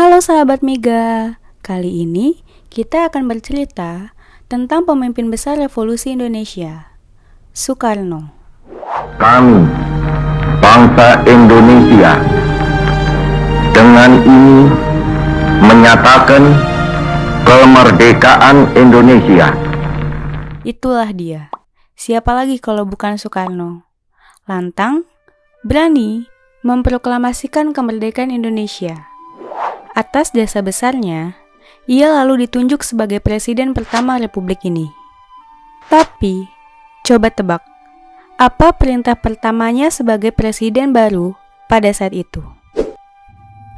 Halo sahabat Miga, kali ini kita akan bercerita tentang pemimpin besar revolusi Indonesia, Soekarno. Kami, bangsa Indonesia, dengan ini menyatakan kemerdekaan Indonesia. Itulah dia, siapa lagi kalau bukan Soekarno? Lantang, berani memproklamasikan kemerdekaan Indonesia. Atas jasa besarnya, ia lalu ditunjuk sebagai presiden pertama Republik ini. Tapi, coba tebak, apa perintah pertamanya sebagai presiden baru pada saat itu?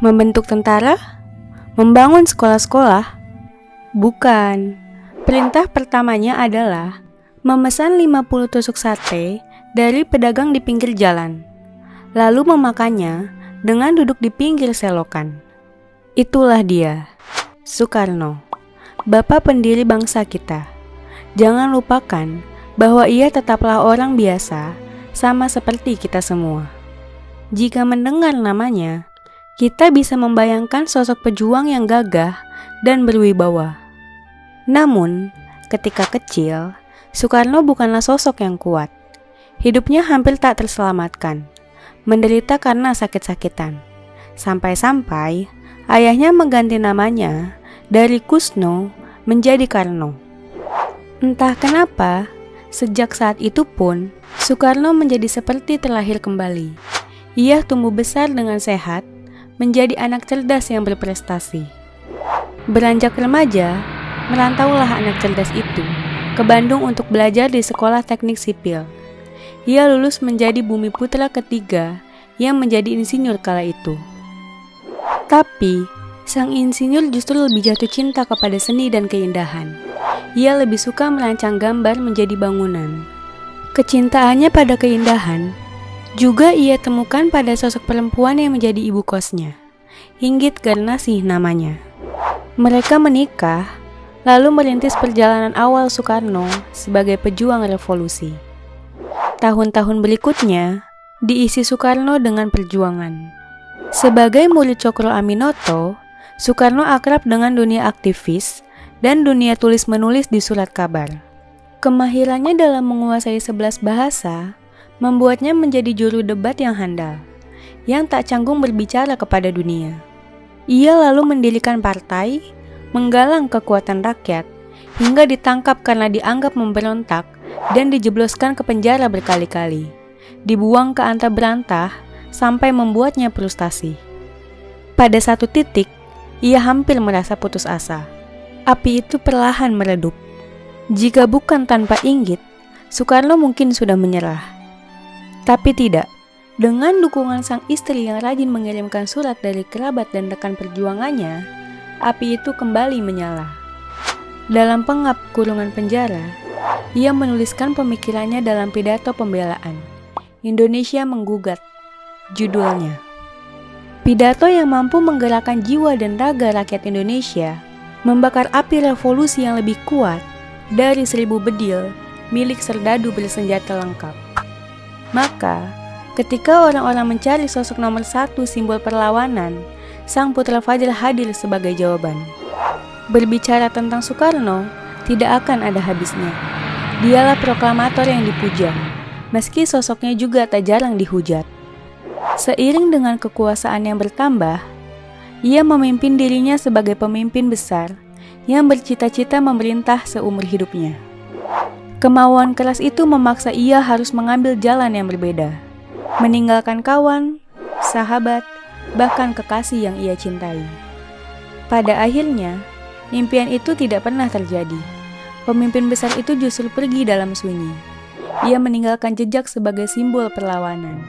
Membentuk tentara? Membangun sekolah-sekolah? Bukan. Perintah pertamanya adalah memesan 50 tusuk sate dari pedagang di pinggir jalan, lalu memakannya dengan duduk di pinggir selokan. Itulah dia, Soekarno, bapak pendiri bangsa kita. Jangan lupakan bahwa ia tetaplah orang biasa, sama seperti kita semua. Jika mendengar namanya, kita bisa membayangkan sosok pejuang yang gagah dan berwibawa. Namun, ketika kecil, Soekarno bukanlah sosok yang kuat. Hidupnya hampir tak terselamatkan, menderita karena sakit-sakitan. Sampai-sampai ayahnya mengganti namanya dari Kusno menjadi Karno. Entah kenapa, sejak saat itu pun, Soekarno menjadi seperti terlahir kembali. Ia tumbuh besar dengan sehat, menjadi anak cerdas yang berprestasi. Beranjak remaja, merantaulah anak cerdas itu ke Bandung untuk belajar di Sekolah Teknik Sipil. Ia lulus menjadi bumi putra ketiga yang menjadi insinyur kala itu. Tapi, sang insinyur justru lebih jatuh cinta kepada seni dan keindahan. Ia lebih suka merancang gambar menjadi bangunan. Kecintaannya pada keindahan juga ia temukan pada sosok perempuan yang menjadi ibu kosnya, Hinggit Garnasih namanya. Mereka menikah, lalu merintis perjalanan awal Soekarno sebagai pejuang revolusi. Tahun-tahun berikutnya diisi Soekarno dengan perjuangan. Sebagai murid Cokro Aminoto, Soekarno akrab dengan dunia aktivis dan dunia tulis-menulis di surat kabar. Kemahirannya dalam menguasai 11 bahasa membuatnya menjadi juru debat yang handal, yang tak canggung berbicara kepada dunia. Ia lalu mendirikan partai, menggalang kekuatan rakyat, hingga ditangkap karena dianggap memberontak dan dijebloskan ke penjara berkali-kali. Dibuang ke antah berantah sampai membuatnya frustasi. Pada satu titik, ia hampir merasa putus asa. Api itu perlahan meredup. Jika bukan tanpa Inggit, Soekarno mungkin sudah menyerah. Tapi tidak. Dengan dukungan sang istri yang rajin mengirimkan surat dari kerabat dan rekan perjuangannya, api itu kembali menyala. Dalam pengap kurungan penjara, ia menuliskan pemikirannya dalam pidato pembelaan. Indonesia Menggugat, judulnya. Pidato yang mampu menggerakkan jiwa dan raga rakyat Indonesia, membakar api revolusi yang lebih kuat dari 1000 bedil milik serdadu bersenjata lengkap. Maka, ketika orang-orang mencari sosok nomor 1 simbol perlawanan, sang putra Fajar hadir sebagai jawaban. Berbicara tentang Soekarno, tidak akan ada habisnya. Dialah proklamator yang dipuja, meski sosoknya juga tak jarang dihujat. Seiring dengan kekuasaan yang bertambah, ia memimpin dirinya sebagai pemimpin besar yang bercita-cita memerintah seumur hidupnya. Kemauan keras itu memaksa ia harus mengambil jalan yang berbeda, meninggalkan kawan, sahabat, bahkan kekasih yang ia cintai. Pada akhirnya, impian itu tidak pernah terjadi. Pemimpin besar itu justru pergi dalam sunyi. Ia meninggalkan jejak sebagai simbol perlawanan,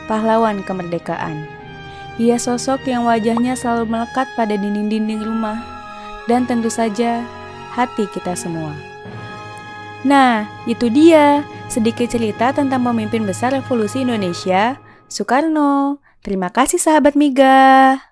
pahlawan kemerdekaan. Ia sosok yang wajahnya selalu melekat pada dinding-dinding rumah dan tentu saja hati kita semua. Nah, itu dia sedikit cerita tentang pemimpin besar revolusi Indonesia, Soekarno. Terima kasih sahabat Miga.